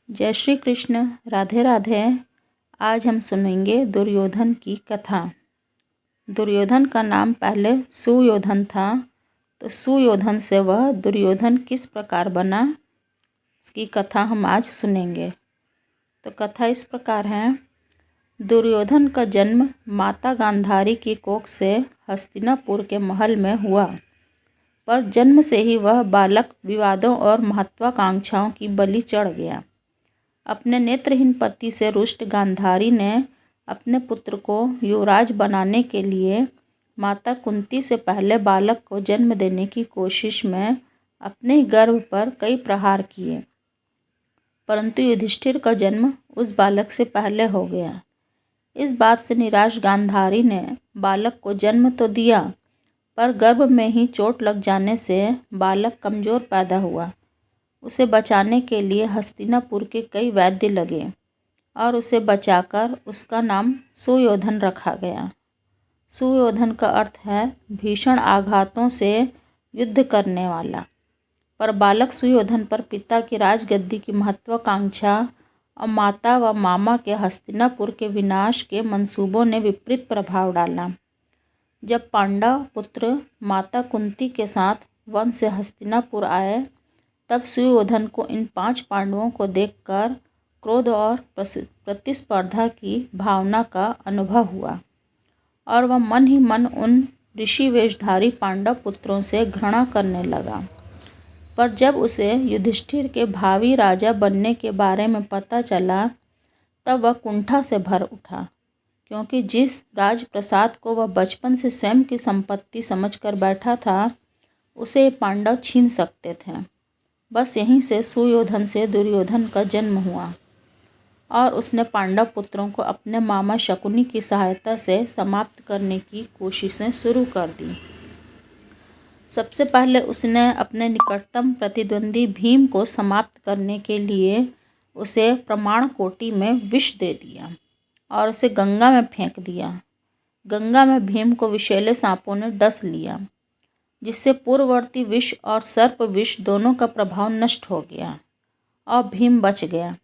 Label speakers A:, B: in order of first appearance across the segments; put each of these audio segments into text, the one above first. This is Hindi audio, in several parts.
A: जय श्री कृष्ण। राधे राधे। आज हम सुनेंगे दुर्योधन की कथा। दुर्योधन का नाम पहले सुयोधन था, तो सुयोधन से वह दुर्योधन किस प्रकार बना, उसकी कथा हम आज सुनेंगे। तो कथा इस प्रकार है। दुर्योधन का जन्म माता गांधारी की कोख से हस्तिनापुर के महल में हुआ, पर जन्म से ही वह बालक विवादों और महत्वाकांक्षाओं की बलि चढ़ गया। अपने नेत्रहीन पति से रुष्ट गांधारी ने अपने पुत्र को युवराज बनाने के लिए माता कुंती से पहले बालक को जन्म देने की कोशिश में अपने ही गर्भ पर कई प्रहार किए, परंतु युधिष्ठिर का जन्म उस बालक से पहले हो गया। इस बात से निराश गांधारी ने बालक को जन्म तो दिया, पर गर्भ में ही चोट लग जाने से बालक कमजोर पैदा हुआ। उसे बचाने के लिए हस्तिनापुर के कई वैद्य लगे और उसे बचाकर उसका नाम सुयोधन रखा गया। सुयोधन का अर्थ है भीषण आघातों से युद्ध करने वाला। पर बालक सुयोधन पर पिता की राजगद्दी की महत्वाकांक्षा और माता व मामा के हस्तिनापुर के विनाश के मंसूबों ने विपरीत प्रभाव डाला। जब पांडव पुत्र माता कुंती के साथ वन से हस्तिनापुर आए, तब सुयोधन को इन 5 पांडवों को देखकर क्रोध और प्रतिस्पर्धा की भावना का अनुभव हुआ और वह मन ही मन उन ऋषि वेशधारी पांडव पुत्रों से घृणा करने लगा। पर जब उसे युधिष्ठिर के भावी राजा बनने के बारे में पता चला, तब वह कुंठा से भर उठा, क्योंकि जिस राजप्रसाद को वह बचपन से स्वयं की संपत्ति समझकर बैठा था, उसे पांडव छीन सकते थे। बस यहीं से सुयोधन से दुर्योधन का जन्म हुआ और उसने पांडव पुत्रों को अपने मामा शकुनी की सहायता से समाप्त करने की कोशिशें शुरू कर दी। सबसे पहले उसने अपने निकटतम प्रतिद्वंदी भीम को समाप्त करने के लिए उसे प्रमाण कोटि में विष दे दिया और उसे गंगा में फेंक दिया। गंगा में भीम को विषैले सांपों ने डस लिया, जिससे पूर्ववर्ती विष और सर्प विष दोनों का प्रभाव नष्ट हो गया और भीम बच गया।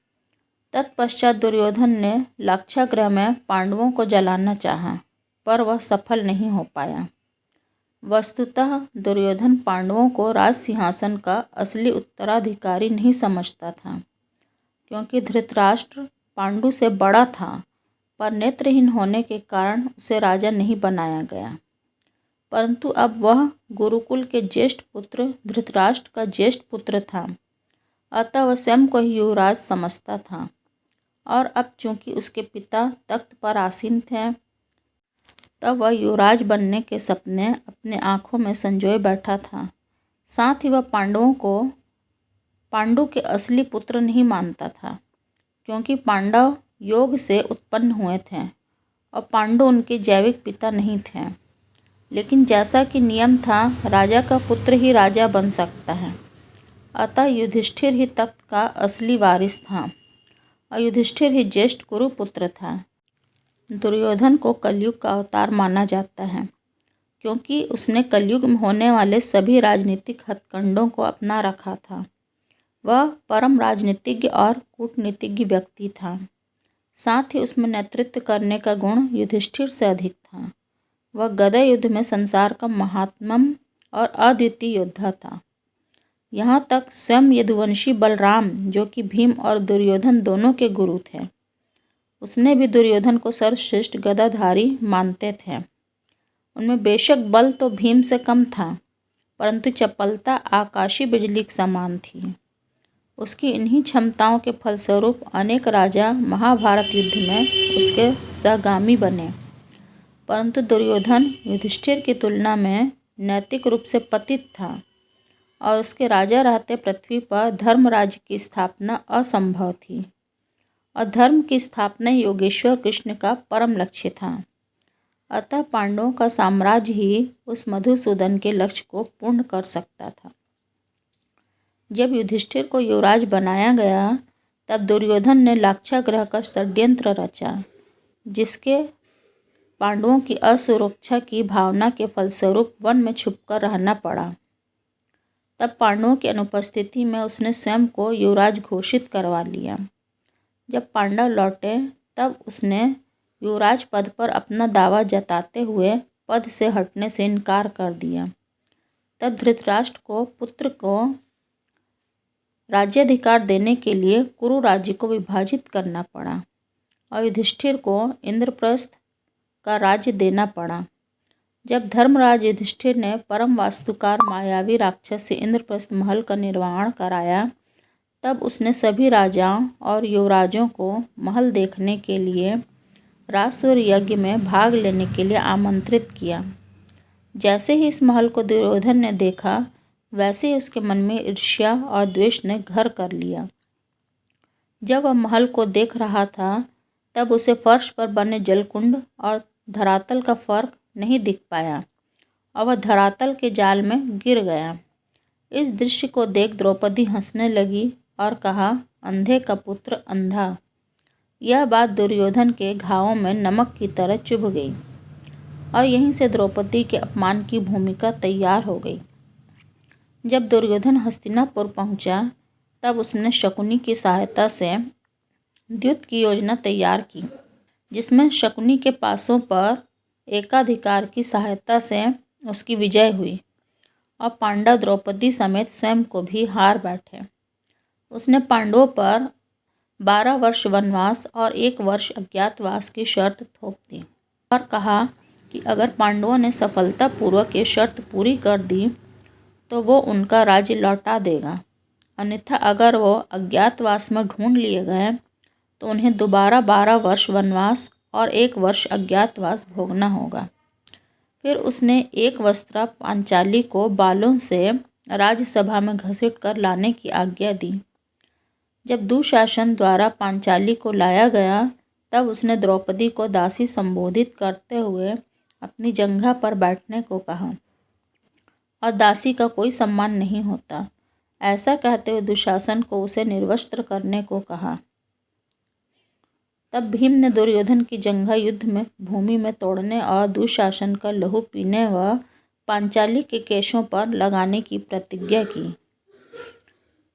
A: तत्पश्चात दुर्योधन ने लाक्षागृह में पांडवों को जलाना चाहा, पर वह सफल नहीं हो पाया। वस्तुतः दुर्योधन पांडवों को राज सिंहासन का असली उत्तराधिकारी नहीं समझता था, क्योंकि धृतराष्ट्र पांडु से बड़ा था, पर नेत्रहीन होने के कारण उसे राजा नहीं बनाया गया। परंतु अब वह गुरुकुल के ज्येष्ठ पुत्र धृतराष्ट्र का ज्येष्ठ पुत्र था, अतः वह स्वयं को ही युवराज समझता था। और अब चूंकि उसके पिता तख्त पर आसीन थे, तब वह युवराज बनने के सपने अपने आँखों में संजोए बैठा था। साथ ही वह पांडवों को पांडु के असली पुत्र नहीं मानता था, क्योंकि पांडव योग से उत्पन्न हुए थे और पांडु उनके जैविक पिता नहीं थे। लेकिन जैसा कि नियम था, राजा का पुत्र ही राजा बन सकता है, अतः युधिष्ठिर ही तख्त का असली वारिस था और युधिष्ठिर ही ज्येष्ठ कुरुपुत्र था। दुर्योधन को कलयुग का अवतार माना जाता है, क्योंकि उसने कलयुग में होने वाले सभी राजनीतिक हथकंडों को अपना रखा था। वह परम राजनीतिज्ञ और कूटनीतिज्ञ व्यक्ति था। साथ ही उसमें नेतृत्व करने का गुण युधिष्ठिर से अधिक था। वह गदा युद्ध में संसार का महात्मम और अद्वितीय योद्धा था। यहाँ तक स्वयं यदुवंशी बलराम, जो कि भीम और दुर्योधन दोनों के गुरु थे, उसने भी दुर्योधन को सर्वश्रेष्ठ गदाधारी मानते थे। उनमें बेशक बल तो भीम से कम था, परंतु चपलता आकाशीय बिजली के समान थी। उसकी इन्हीं क्षमताओं के फलस्वरूप अनेक राजा महाभारत युद्ध में उसके सहगामी बने। परंतु दुर्योधन युधिष्ठिर की तुलना में नैतिक रूप से पतित था और उसके राजा रहते पृथ्वी पर धर्मराज्य की स्थापना असंभव थी, और धर्म की स्थापना योगेश्वर कृष्ण का परम लक्ष्य था। अतः पांडवों का साम्राज्य ही उस मधुसूदन के लक्ष्य को पूर्ण कर सकता था। जब युधिष्ठिर को युवराज बनाया गया, तब दुर्योधन ने लाक्षागृह का षड्यंत्र रचा, जिसके पांडवों की असुरक्षा की भावना के फलस्वरूप वन में छुपकर रहना पड़ा। तब पांडवों की अनुपस्थिति में उसने स्वयं को युवराज घोषित करवा लिया। जब पांडव लौटे तब उसने युवराज पद पर अपना दावा जताते हुए पद से हटने से इनकार कर दिया। तब धृतराष्ट्र को पुत्र को राज्याधिकार देने के लिए कुरु राज्य को विभाजित करना पड़ा और युधिष्ठिर को इंद्रप्रस्थ का राज्य देना पड़ा। जब धर्मराज युधिष्ठिर ने परम वास्तुकार मायावी राक्षस से इंद्रप्रस्थ महल का निर्माण कराया, तब उसने सभी राजाओं और युवराजों को महल देखने के लिए राजसूय यज्ञ में भाग लेने के लिए आमंत्रित किया। जैसे ही इस महल को दुर्योधन ने देखा, वैसे ही उसके मन में ईर्ष्या और द्वेष ने घर कर लिया। जब वह महल को देख रहा था, तब उसे फर्श पर बने जलकुंड और धरातल का फर्क नहीं दिख पाया और वह धरातल के जाल में गिर गया। इस दृश्य को देख द्रौपदी हंसने लगी और कहा, अंधे का पुत्र अंधा। यह बात दुर्योधन के घावों में नमक की तरह चुभ गई और यहीं से द्रौपदी के अपमान की भूमिका तैयार हो गई। जब दुर्योधन हस्तिनापुर पहुंचा, तब उसने शकुनी की सहायता से द्यूत की योजना तैयार की, जिसमें शकुनी के पासों पर एकाधिकार की सहायता से उसकी विजय हुई और पांडव द्रौपदी समेत स्वयं को भी हार बैठे। उसने पांडवों पर 12 वर्ष वनवास और 1 वर्ष अज्ञातवास की शर्त थोप दी और कहा कि अगर पांडवों ने सफलतापूर्वक ये शर्त पूरी कर दी तो वो उनका राज्य लौटा देगा, अन्यथा अगर वो अज्ञातवास में ढूंढ लिए गए तो उन्हें दोबारा 12 वर्ष वनवास और 1 वर्ष अज्ञातवास भोगना होगा। फिर उसने एक वस्त्रा पांचाली को बालों से राज्यसभा में घसीट कर लाने की आज्ञा दी। जब दुशासन द्वारा पांचाली को लाया गया, तब उसने द्रौपदी को दासी संबोधित करते हुए अपनी जंघा पर बैठने को कहा और दासी का कोई सम्मान नहीं होता, ऐसा कहते हुए दुशासन को उसे निर्वस्त्र करने को कहा। तब भीम ने दुर्योधन की जंघा युद्ध में भूमि में तोड़ने और दुशासन का लहू पीने व पांचाली के केशों पर लगाने की प्रतिज्ञा की।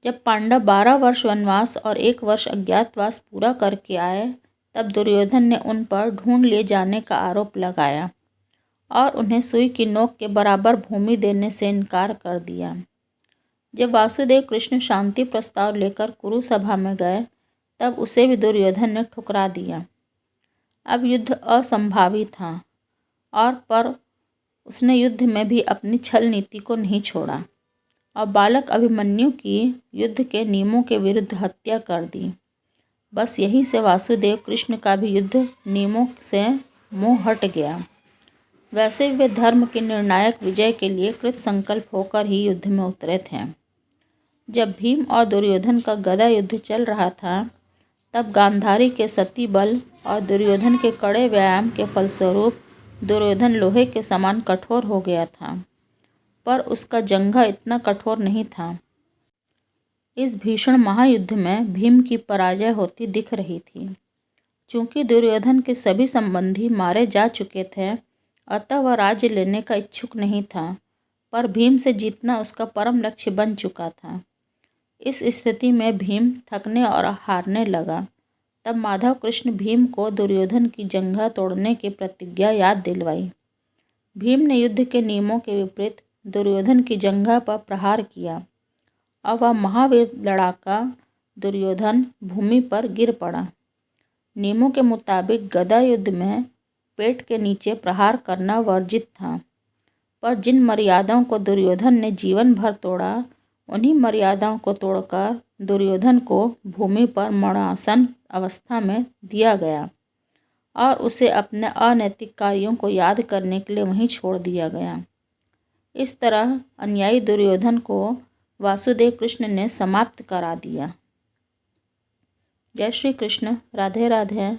A: जब पांडव 12 वर्ष वनवास और 1 वर्ष अज्ञातवास पूरा करके आए, तब दुर्योधन ने उन पर ढूंढ लिए जाने का आरोप लगाया और उन्हें सुई की नोक के बराबर भूमि देने से इनकार कर दिया। जब वासुदेव कृष्ण शांति प्रस्ताव लेकर कुरु सभा में गए, तब उसे भी दुर्योधन ने ठुकरा दिया। अब युद्ध असंभावी था पर उसने युद्ध में भी अपनी छल नीति को नहीं छोड़ा और बालक अभिमन्यु की युद्ध के नियमों के विरुद्ध हत्या कर दी। बस यहीं से वासुदेव कृष्ण का भी युद्ध नियमों से मुंह हट गया। वैसे वे धर्म की निर्णायक विजय के लिए कृत संकल्प होकर ही युद्ध में उतरे थे। जब भीम और दुर्योधन का गदा युद्ध चल रहा था, तब गांधारी के सती बल और दुर्योधन के कड़े व्यायाम के फलस्वरूप दुर्योधन लोहे के समान कठोर हो गया था, पर उसका जंघा इतना कठोर नहीं था। इस भीषण महायुद्ध में भीम की पराजय होती दिख रही थी। चूंकि दुर्योधन के सभी संबंधी मारे जा चुके थे, अतः वह राज्य लेने का इच्छुक नहीं था, पर भीम से जीतना उसका परम लक्ष्य बन चुका था। इस स्थिति में भीम थकने और हारने लगा। तब माधव कृष्ण भीम को दुर्योधन की जंघा तोड़ने की प्रतिज्ञा याद दिलवाई। भीम ने युद्ध के नियमों के विपरीत दुर्योधन की जंघा पर प्रहार किया और वह महावीर लड़ाका दुर्योधन भूमि पर गिर पड़ा। नियमों के मुताबिक गदा युद्ध में पेट के नीचे प्रहार करना वर्जित था, पर जिन मर्यादाओं को दुर्योधन ने जीवन भर तोड़ा, उन्हीं मर्यादाओं को तोड़कर दुर्योधन को भूमि पर मरणासन अवस्था में दिया गया और उसे अपने अनैतिक कार्यों को याद करने के लिए वहीं छोड़ दिया गया। इस तरह अन्यायी दुर्योधन को वासुदेव कृष्ण ने समाप्त करा दिया। जय श्री कृष्ण। राधे राधे।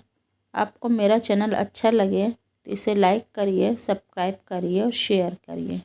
A: आपको मेरा चैनल अच्छा लगे तो इसे लाइक करिए, सब्सक्राइब करिए और शेयर करिए।